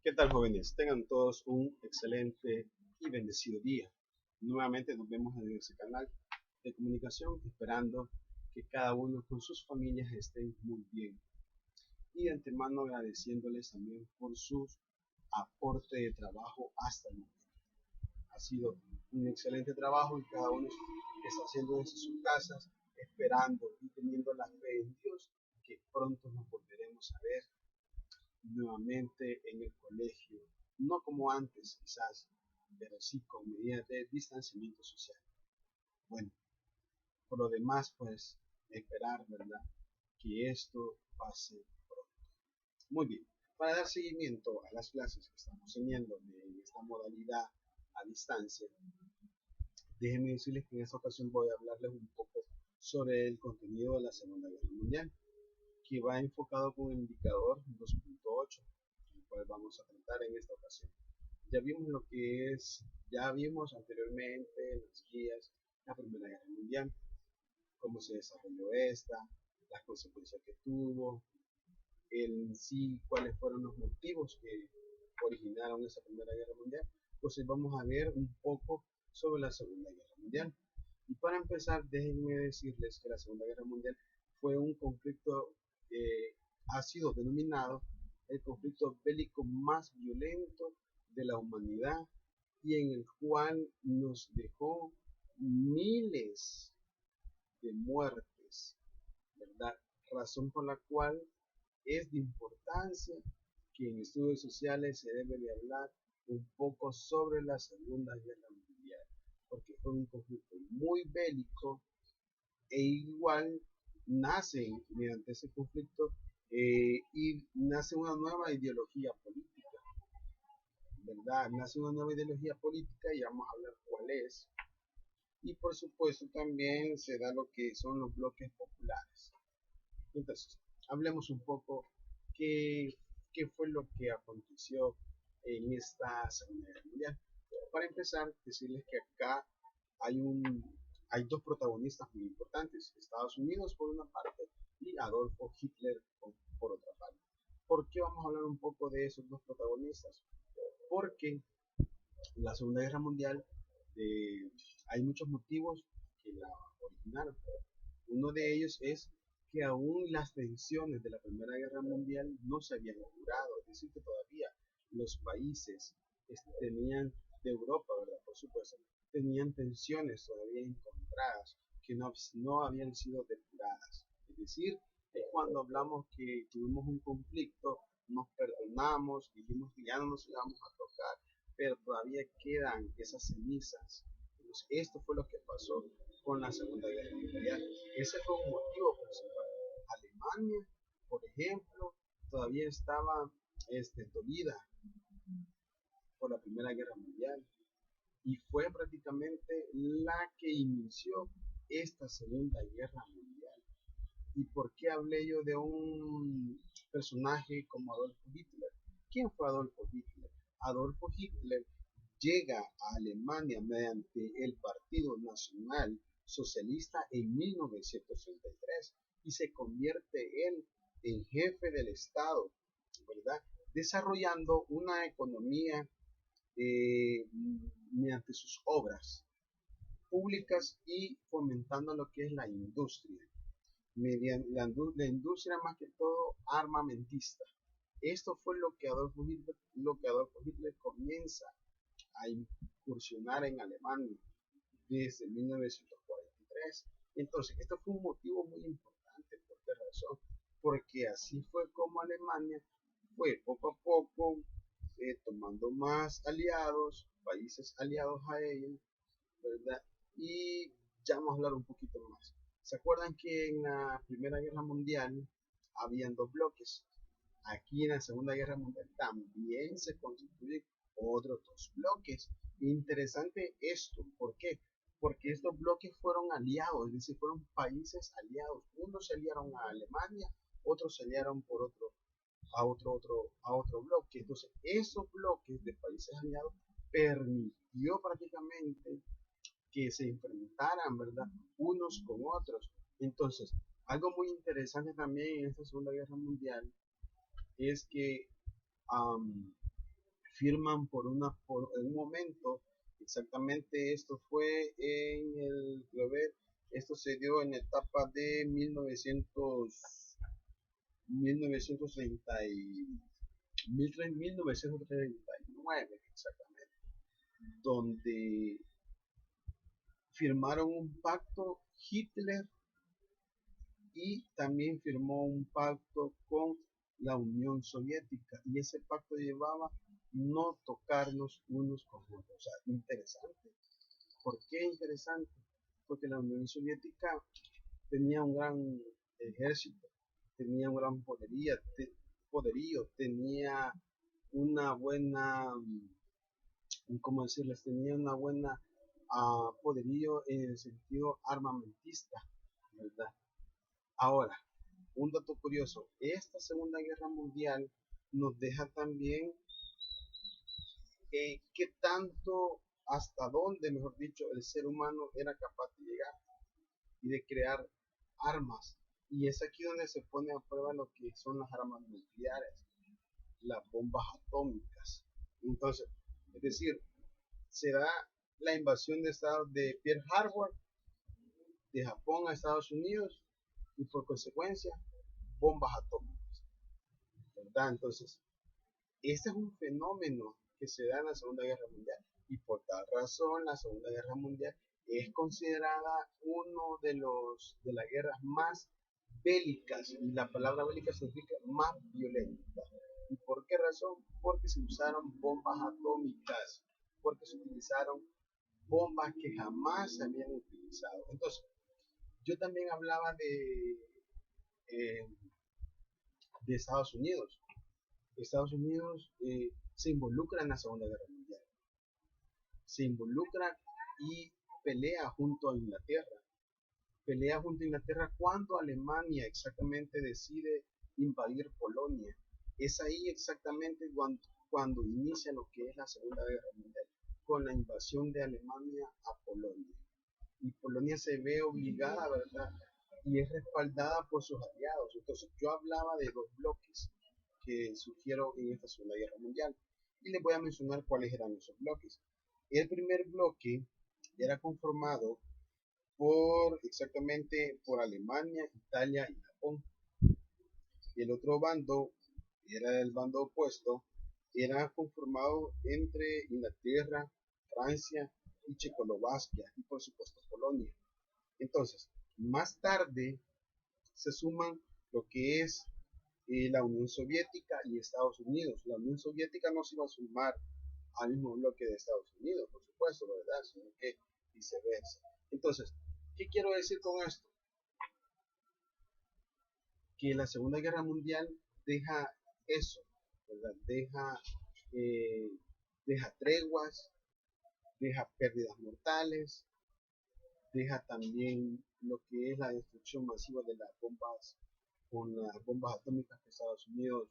¿Qué tal, jóvenes? Tengan todos un excelente y bendecido día. Nuevamente nos vemos en ese canal de comunicación, esperando que cada uno con sus familias estén muy bien. Y de antemano agradeciéndoles también por su aporte de trabajo hasta el momento. Ha sido un excelente trabajo y cada uno está haciendo desde sus casas, esperando y teniendo la fe en Dios que pronto nos volveremos a ver nuevamente en el colegio, no como antes quizás, pero sí con medidas de distanciamiento social. Bueno, por lo demás, pues esperar, ¿verdad? Que esto pase pronto. Muy bien, para dar seguimiento a las clases que estamos teniendo de esta modalidad a distancia, déjenme decirles que en esta ocasión voy a hablarles un poco sobre el contenido de la Segunda Guerra Mundial, que va enfocado con el indicador 2.8, el cual vamos a tratar en esta ocasión. Ya vimos lo que es, ya vimos anteriormente en las guías la Primera Guerra Mundial, cómo se desarrolló esta, las consecuencias que tuvo, en sí cuáles fueron los motivos que originaron esa Primera Guerra Mundial. Pues hoy vamos a ver un poco sobre la Segunda Guerra Mundial. Y para empezar, déjenme decirles que la Segunda Guerra Mundial fue un conflicto, ha sido denominado el conflicto bélico más violento de la humanidad y en el cual nos dejó miles de muertes, ¿verdad? Razón por la cual es de importancia que en estudios sociales se debe de hablar un poco sobre la Segunda Guerra Mundial, porque fue un conflicto muy bélico e igual nace mediante ese conflicto y nace una nueva ideología política, ¿verdad? Nace una nueva ideología política y vamos a hablar cuál es. Y por supuesto también se da lo que son los bloques populares. Entonces, hablemos un poco qué, qué fue lo que aconteció en esta Segunda Guerra Mundial. Para empezar, decirles que acá hay, hay dos protagonistas muy importantes, Estados Unidos por una parte y Adolfo Hitler por otra parte. ¿Por qué vamos a hablar un poco de esos dos protagonistas? Porque la Segunda Guerra Mundial hay muchos motivos que la originaron. Uno de ellos es que aún las tensiones de la Primera Guerra Mundial no se habían curado, es decir, que todavía los países tenían de Europa, ¿verdad? Por supuesto, tenían tensiones todavía encontradas que no habían sido depuradas. Es decir, es cuando hablamos que tuvimos un conflicto, nos perdonamos, dijimos que ya no nos íbamos a tocar, pero todavía quedan esas cenizas. Entonces, esto fue lo que pasó con la Segunda Guerra Mundial. Ese fue un motivo principal. Alemania, por ejemplo, todavía estaba dolida por la Primera Guerra Mundial y fue prácticamente la que inició esta Segunda Guerra Mundial. ¿Y por qué hablé yo de un personaje como Adolfo Hitler? ¿Quién fue Adolfo Hitler? Adolfo Hitler llega a Alemania mediante el Partido Nacional Socialista en 1933 y se convierte él en jefe del Estado, ¿verdad? Desarrollando una economía eh, mediante sus obras públicas y fomentando lo que es la industria, mediante la industria más que todo armamentista. Esto fue lo que Adolfo Hitler comienza a incursionar en Alemania desde 1943. Entonces, esto fue un motivo muy importante. ¿Por qué razón? Porque así fue como Alemania fue poco a poco tomando más aliados, países aliados a ellos, ¿verdad? Y ya vamos a hablar un poquito más. ¿Se acuerdan que en la Primera Guerra Mundial habían dos bloques? Aquí en la Segunda Guerra Mundial también se constituyen otros dos bloques. Interesante esto, ¿por qué? Porque estos bloques fueron aliados, es decir, fueron países aliados. Unos se aliaron a Alemania, otros se aliaron por a otro bloque. Entonces, esos bloques de países aliados permitió prácticamente que se enfrentaran, ¿verdad? Unos con otros. Entonces, algo muy interesante también en esta Segunda Guerra Mundial es que um, firman por un momento. Exactamente, esto fue en el, quiero ver, esto se dio en la etapa de 1939, exactamente, donde firmaron un pacto Hitler y también firmó un pacto con la Unión Soviética, y ese pacto llevaba no tocarnos unos con otros. O sea, interesante. ¿Por qué interesante? Porque la Unión Soviética tenía un gran ejército, tenía un gran poderío, tenía una buena, ¿cómo decirles? Tenía una buena poderío en el sentido armamentista, ¿verdad? Ahora, un dato curioso, esta Segunda Guerra Mundial nos deja también qué tanto, hasta dónde, mejor dicho, el ser humano era capaz de llegar y de crear armas. Y es aquí donde se pone a prueba lo que son las armas nucleares, las bombas atómicas. Entonces, es decir, se da la invasión de Pearl Harbor, de Japón a Estados Unidos, y por consecuencia, bombas atómicas, ¿verdad? Entonces, este es un fenómeno que se da en la Segunda Guerra Mundial, y por tal razón la Segunda Guerra Mundial es considerada uno de las guerras más bélicas, y la palabra bélica significa más violenta. ¿Y por qué razón? Porque se usaron bombas atómicas, porque se utilizaron bombas que jamás se habían utilizado. Entonces, yo también hablaba eh, de Estados Unidos. Estados Unidos se involucra en la Segunda Guerra Mundial, se involucra y pelea junto a Inglaterra. Pelea junto a Inglaterra cuando Alemania exactamente decide invadir Polonia. Es ahí exactamente cuando inicia lo que es la Segunda Guerra Mundial, con la invasión de Alemania a Polonia. Y Polonia se ve obligada, ¿verdad? Y es respaldada por sus aliados. Entonces yo hablaba de dos bloques que surgieron en esta Segunda Guerra Mundial, y les voy a mencionar cuáles eran esos bloques. El primer bloque era conformado exactamente por Alemania, Italia y Japón. Y el otro bando, era el bando opuesto, era conformado entre Inglaterra, Francia y Checoslovaquia, y por supuesto Polonia. Entonces, más tarde se suman lo que es la Unión Soviética y Estados Unidos. La Unión Soviética no se iba a sumar al mismo bloque de Estados Unidos, por supuesto, ¿verdad? Sino que viceversa. Entonces, ¿qué quiero decir con esto? Que la Segunda Guerra Mundial deja eso, ¿verdad? Deja treguas, deja pérdidas mortales, deja también lo que es la destrucción masiva de las bombas, con las bombas atómicas que Estados Unidos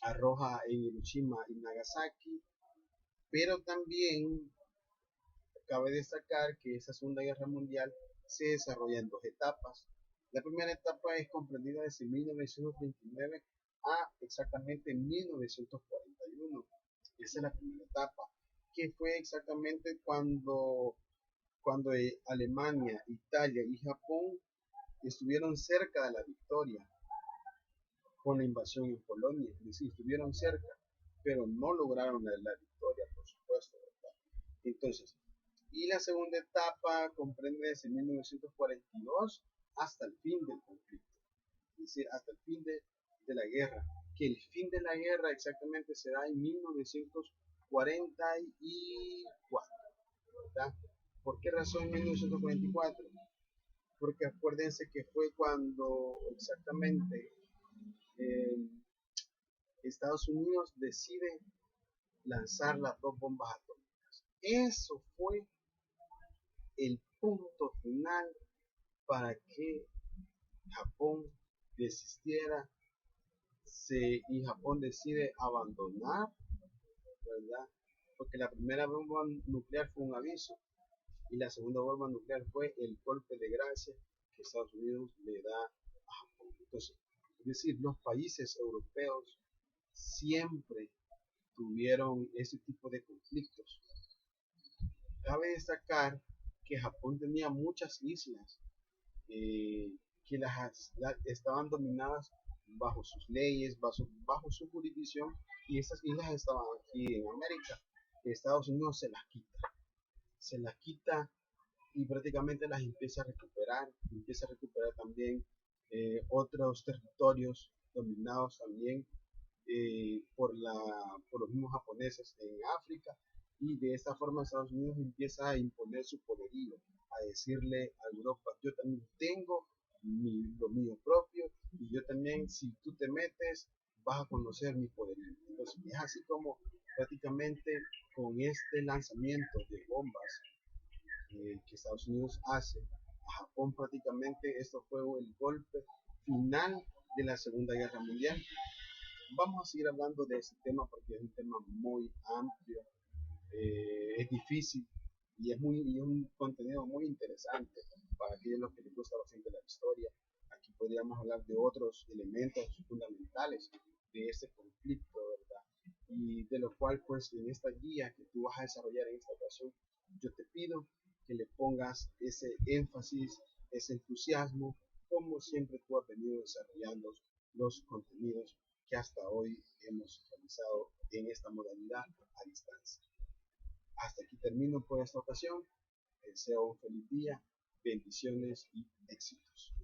arroja en Hiroshima y Nagasaki, pero también cabe destacar que esa Segunda Guerra Mundial se desarrolla en dos etapas. La primera etapa es comprendida desde 1939 a exactamente 1941. Esa es la primera etapa, que fue exactamente cuando Alemania, Italia y Japón estuvieron cerca de la victoria con la invasión en Polonia. Es decir, estuvieron cerca, pero no lograron la victoria, por supuesto, ¿verdad? Entonces, y la segunda etapa comprende desde 1942 hasta el fin del conflicto, es decir, hasta el fin de la guerra, que el fin de la guerra exactamente se da en 1944, ¿verdad? ¿Por qué razón 1944? Porque acuérdense que fue cuando exactamente eh, Estados Unidos decide lanzar las dos bombas atómicas. Eso fue el punto final para que Japón desistiera, y Japón decide abandonar, ¿verdad? Porque la primera bomba nuclear fue un aviso, y la segunda bomba nuclear fue el golpe de gracia que Estados Unidos le da a Japón. Entonces, es decir, los países europeos siempre tuvieron ese tipo de conflictos. Cabe destacar que Japón tenía muchas islas que estaban dominadas bajo sus leyes, bajo su jurisdicción, y estas islas estaban aquí en América. Estados Unidos se las quita y prácticamente las empieza a recuperar también otros territorios dominados también por los mismos japoneses en África, y de esta forma Estados Unidos empieza a imponer su poderío, a decirle a Europa: yo también tengo lo mío propio, y yo también, si tú te metes, vas a conocer mi poderío. Entonces es así como prácticamente con este lanzamiento de bombas que Estados Unidos hace a Japón, prácticamente esto fue el golpe final de la Segunda Guerra Mundial. Vamos a seguir hablando de este tema porque es un tema muy amplio, es difícil y es un contenido muy interesante para aquellos que les gusta bastante la historia. Aquí podríamos hablar de otros elementos fundamentales de este conflicto, ¿verdad? Y de lo cual, pues, en esta guía que tú vas a desarrollar en esta ocasión, yo te pido que le pongas ese énfasis, ese entusiasmo, como siempre tú has venido desarrollando los contenidos que hasta hoy hemos realizado en esta modalidad a distancia. Hasta aquí termino por esta ocasión. Les deseo un feliz día, bendiciones y éxitos.